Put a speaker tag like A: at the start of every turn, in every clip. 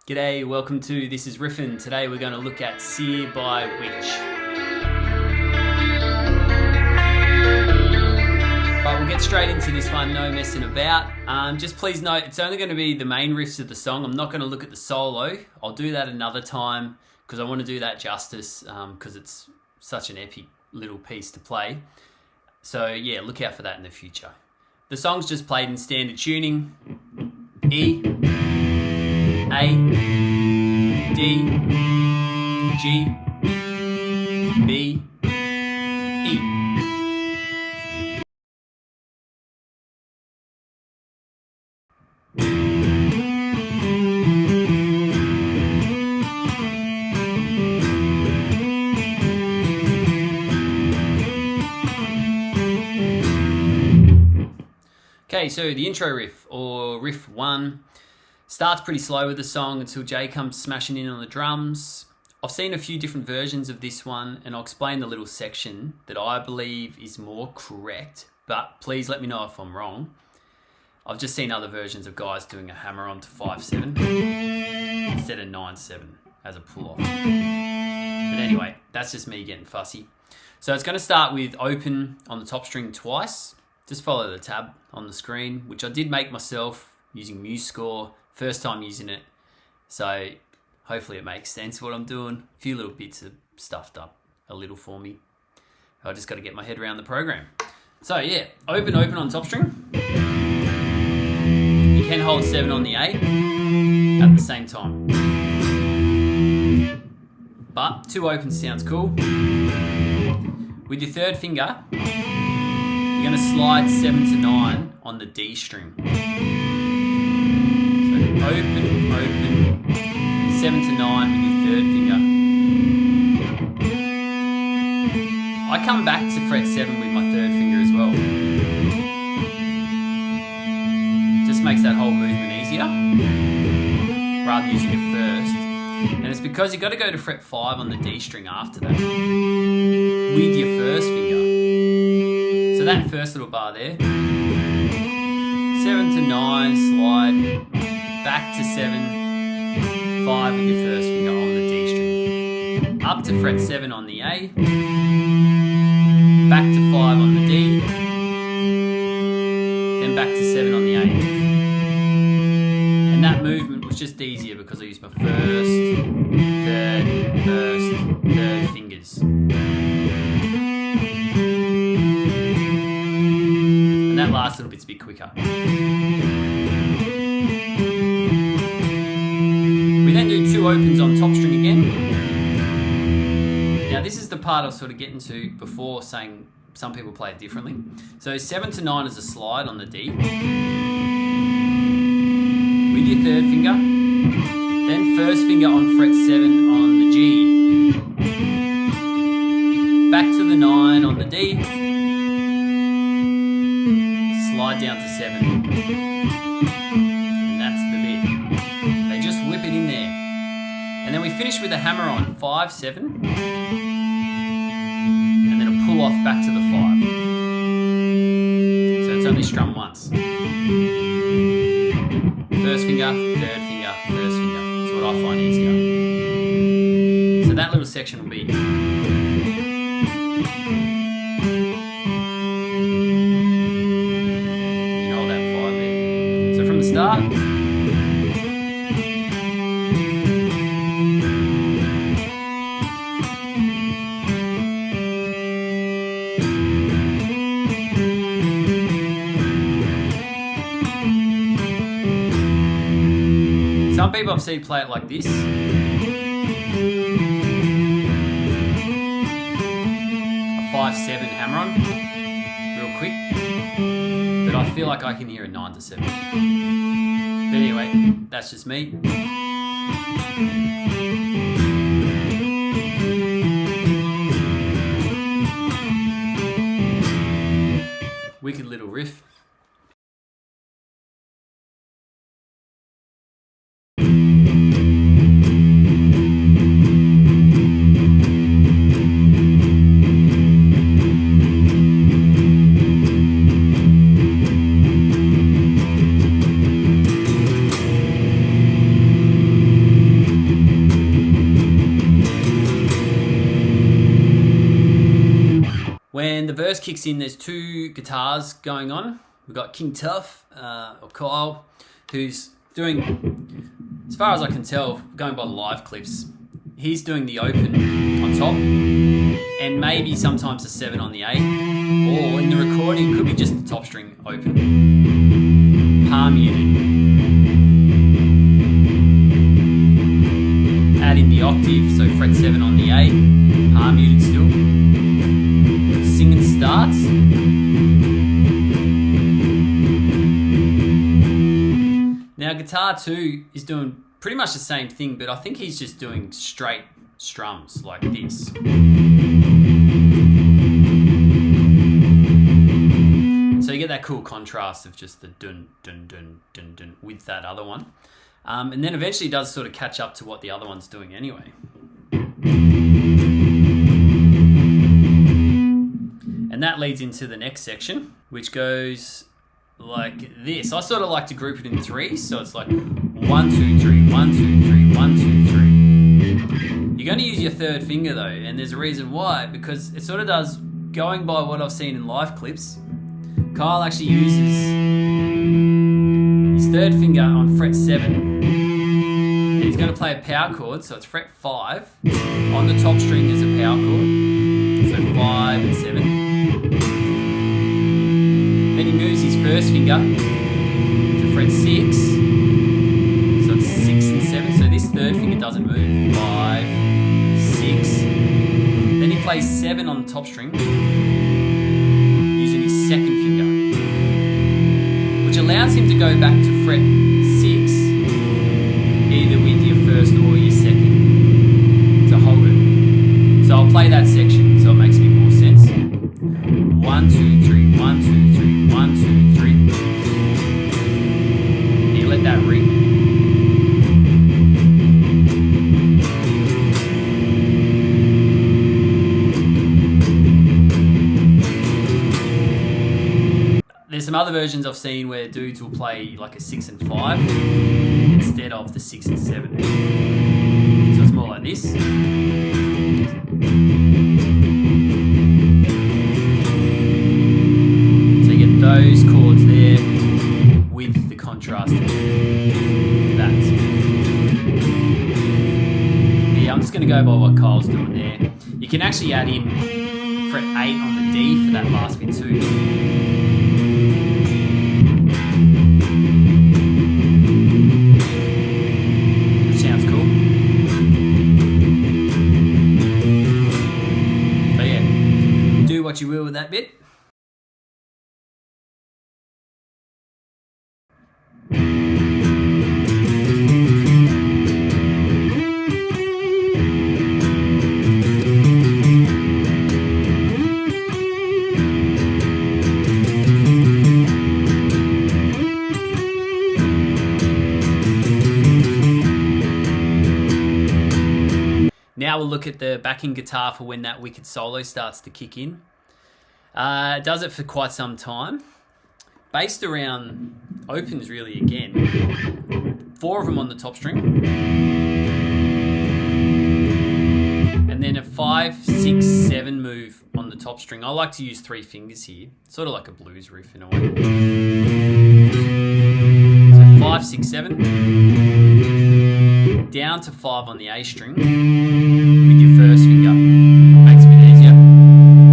A: G'day, welcome to This is Riffin'. Today we're going to look at Seer by Witch. Right, we'll get straight into this one, no messing about. Just please note, it's only going to be the main riffs of the song. I'm not going to look at the solo. I'll do that another time because I want to do that justice because it's such an epic little piece to play. So yeah, look out for that in the future. The song's just played in standard tuning. E, A, D, G, B, E. Okay, so the intro riff, or riff 1, starts pretty slow with the song until Jay comes smashing in on the drums. I've seen a few different versions of this one, and I'll explain the little section that I believe is more correct, but please let me know if I'm wrong. I've just seen other versions of guys doing a hammer-on to 5/7 instead of 9/7 as a pull-off. But anyway, that's just me getting fussy. So it's going to start with open on the top string twice. Just follow the tab on the screen, which I did make myself using MuseScore. First time using it, so hopefully it makes sense what I'm doing. A few little bits are stuffed up a little for me. I just got to get my head around the program. So yeah, open on top string. You can hold 7 on the A at the same time. But 2 opens sounds cool. With your third finger, you're going to slide 7 to 9 on the D string. Open, 7 to 9 with your third finger. I come back to fret 7 with my third finger as well. Just makes that whole movement easier, rather than using it first. And it's because you've got to go to fret 5 on the D string after that, with your first finger. So that first little bar there, 7 to 9, slide, back to 7, 5 with your first finger on the D string. Up to fret 7 on the A, back to 5 on the D, then back to 7 on the A. And that movement was just easier because I used my first, third fingers. And that last little bit's a bit quicker. We then do 2 opens on top string again. Now this is the part I was sort of getting to before, saying some people play it differently. So 7 to 9 is a slide on the D. With your third finger. Then first finger on fret 7 on the G. Back to the 9 on the D. Slide down to 7. And that's the bit. They just whip it in there. And then we finish with a hammer on 5/7. And then a pull off back to the 5. So it's only strum once. First finger, third finger, first finger. That's what I find easier. So that little section will be. You can hold that 5 there. So from the start. Some people I've seen play it like this. A 5/7 hammer on, real quick. But I feel like I can hear a 9 to 7. But anyway, that's just me. Wicked little riff. verse kicks in, there's two guitars going on. We've got King Tough, or Kyle, who's doing, as far as I can tell, going by the live clips, he's doing the open on top, and maybe sometimes the 7 on the A, or in the recording, it could be just the top string open. Palm muted. Add in the octave, so fret 7 on the A, palm muted still. Singing starts. Now guitar 2 is doing pretty much the same thing, but I think he's just doing straight strums like this. So you get that cool contrast of just the dun dun dun dun dun with that other one. And then eventually it does sort of catch up to what the other one's doing anyway. And that leads into the next section, which goes like this. I sort of like to group it in 3s, so it's like 1, 2, 3, 1, 2, 3, 1, 2, 3. You're going to use your 3rd finger though, and there's a reason why, because it sort of does, going by what I've seen in live clips, Kyle actually uses his 3rd finger on fret 7, and he's going to play a power chord, so it's fret 5. On the top string there's a power chord, so 5 and 7. Then he moves his 1st finger to fret 6, so it's 6 and 7, so this 3rd finger doesn't move. 5, 6. Then he plays 7 on the top string, using his 2nd finger, which allows him to go back to fret 6, either with your 1st or your 2nd, to hold it. So I'll play that section so it makes me more sense. 1, 2, 3, 1, 2, 3, 1, 2, 3. And you let that ring. There's some other versions I've seen where dudes will play like a 6 and 5 instead of the 6 and 7. So it's more like this. So you get those chords there with the contrast of that. Yeah, I'm just going to go by what Kyle's doing there. You can actually add in fret 8 on the D for that last bit too. What you will with that bit. Now we'll look at the backing guitar for when that wicked solo starts to kick in. It does it for quite some time. Based around opens really again. 4 of them on the top string. And then a 5, 6, 7 move on the top string. I like to use 3 fingers here. Sort of like a blues riff in a way. So 5, 6, 7. Down to 5 on the A string with your 1st finger. Makes it a bit easier.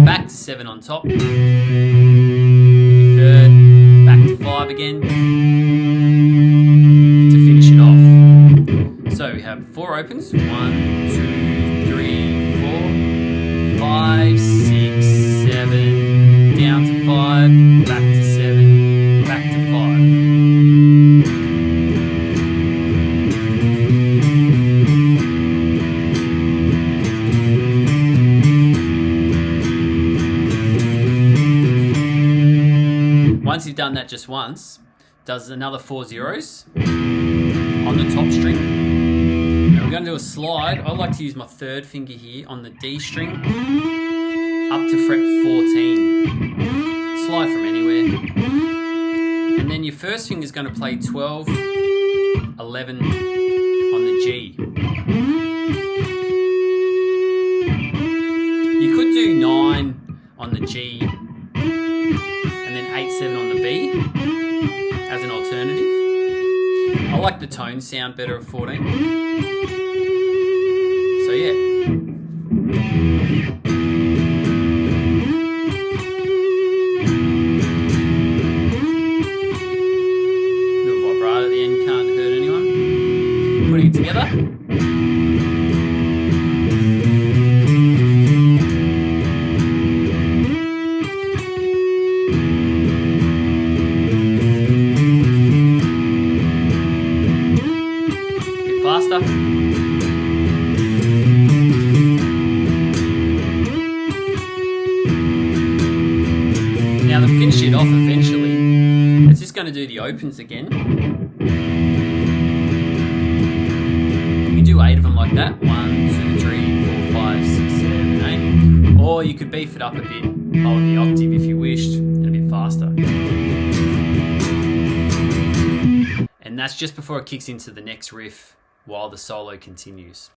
A: Back to 7 on top, with your 3rd, back to 5 again, to finish it off. So we have 4 opens, 1, 2, 3, 4, 5, 6, 7, down to 5, back to 7, back to 5. Once you've done that just once, does another 4 zeros on the top string. And we're going to do a slide. I like to use my 3rd finger here on the D string up to fret 14. Slide from anywhere. And then your 1st finger is going to play 12, 11 on the G. You could do 9 on the G like the tone sound better of 14. So yeah. Little vibrato at the end, can't hurt anyone. Putting it together. Faster. Now to finish it off eventually, it's just going to do the opens again. You can do 8 of them like that. 1, 2, 3, 4, 5, 6, 7, 8. Or you could beef it up a bit, hold the octave if you wished, and a bit faster. And that's just before it kicks into the next riff, while the solo continues.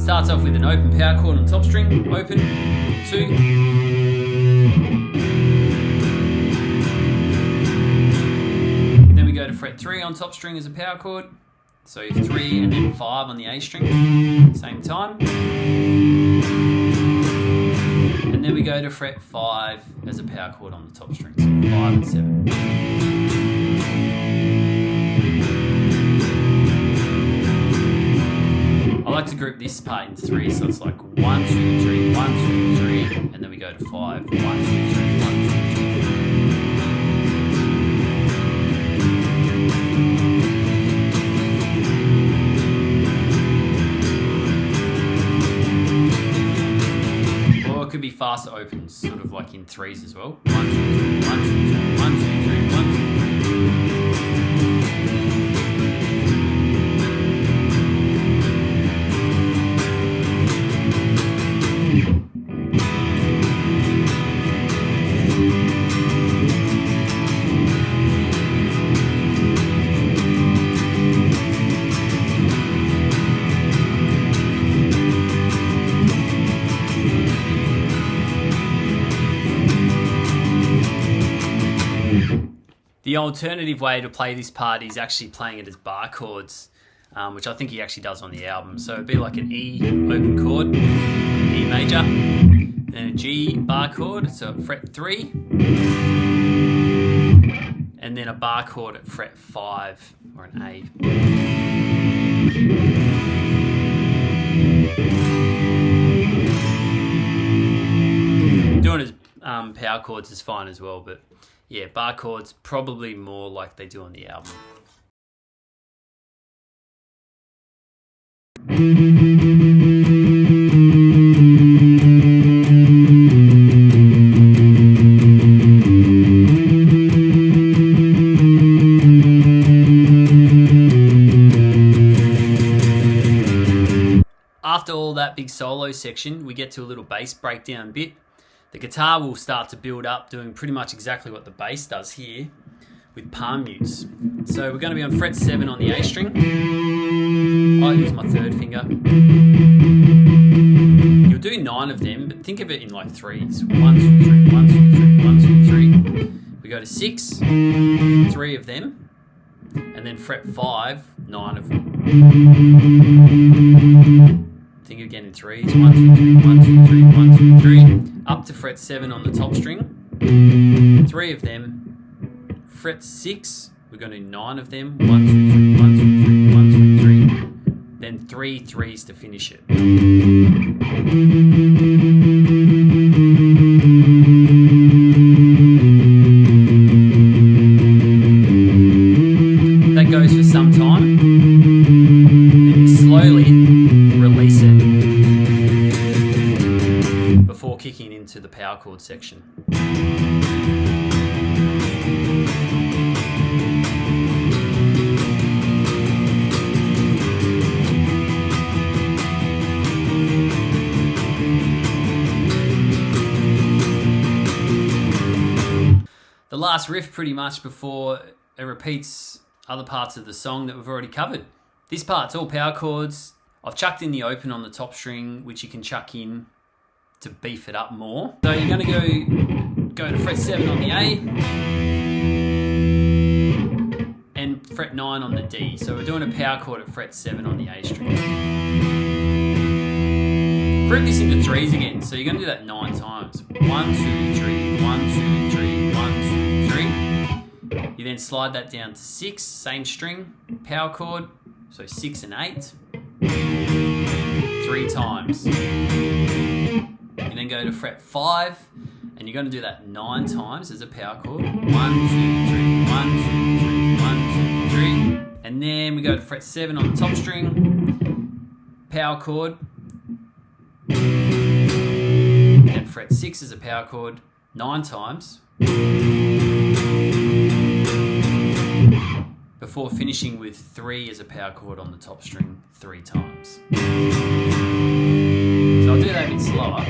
A: Starts off with an open power chord on top string, open, 2. Then we go to fret 3 on top string as a power chord. So 3 and then 5 on the A string, same time. And then we go to fret 5 as a power chord on the top string, so 5 and 7. I like to group this part in 3, so it's like 1, 2, 3, 1, 2, 3, and then we go to 5, 1, 2, 3, 1, 2, 3. Or it could be faster opens, sort of like in 3s as well. 1, 2, 3, 1, 2, 3, 1, 2, 3, 1, 2, 3. The alternative way to play this part is actually playing it as bar chords, which I think he actually does on the album. So it'd be like an E open chord, E major, then a G bar chord, so at fret 3, and then a bar chord at fret 5, or an A. Doing it as power chords is fine as well, but yeah, bar chords probably more like they do on the album. After all that big solo section, we get to a little bass breakdown bit. The guitar will start to build up, doing pretty much exactly what the bass does here with palm mutes. So we're going to be on fret 7 on the A string. I'll use my 3rd finger. You'll do 9 of them, but think of it in like 3s. 1, 2, 3, 1, 2, 3, 1, 2, 3. We go to 6, 3 of them, and then fret 5, 9 of them. Think again in 3s. 1, 2, 3, 1, 2, 3, 1, 2, 3. Up to fret 7 on the top string. 3 of them. Fret 6, we're going to do 9 of them. 1, 2, 3, 1, 2, 3, 1, 2, 3. Then 3 3s to finish it. That goes for some time. Then you slowly release it before kicking into the power chord section. last riff pretty much before it repeats other parts of the song that we've already covered. This part's all power chords. I've chucked in the open on the top string, which you can chuck in to beef it up more. So you're going to go to fret 7 on the A and fret 9 on the D. So we're doing a power chord at fret 7 on the A string. Break this into threes again. So you're going to do that 9 times. 1, 2, 3, 1, 2, 3, 1, 2, 3. You then slide that down to 6, same string, power chord. So 6 and 8. 3 times. You then go to fret 5, and you're going to do that 9 times as a power chord. 1, 2, 3, 1, 2, 3, 1, 2, 3. And then we go to fret 7 on the top string, power chord. And fret 6 as a power chord, 9 times. Before finishing with 3 as a power chord on the top string 3 times. So I'll do that a bit slower.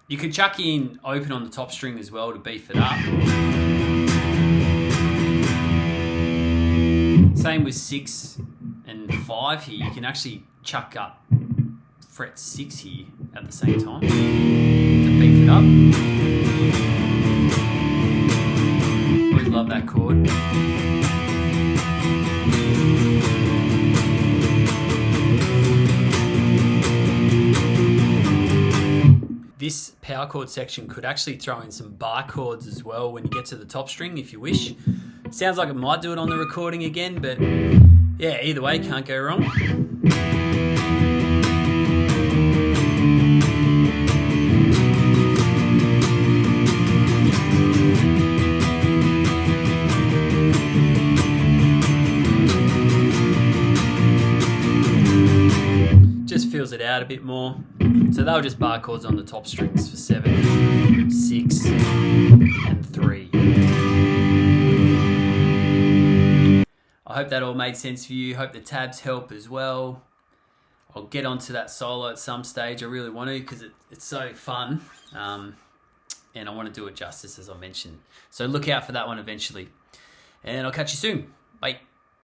A: You could chuck in open on the top string as well to beef it up. Same with 6 and 5 here. You can actually chuck up fret 6 here at the same time to beef it up. Always love that chord. This power chord section could actually throw in some bar chords as well when you get to the top string if you wish. Sounds like it might do it on the recording again, but yeah, either way, can't go wrong. Just fills it out a bit more. So they were just bar chords on the top strings for 7, 6, and 3. I hope that all made sense for you. Hope the tabs help as well. I'll get onto that solo at some stage. I really want to because it's so fun. And I want to do it justice as I mentioned. So look out for that one eventually. And I'll catch you soon. Bye.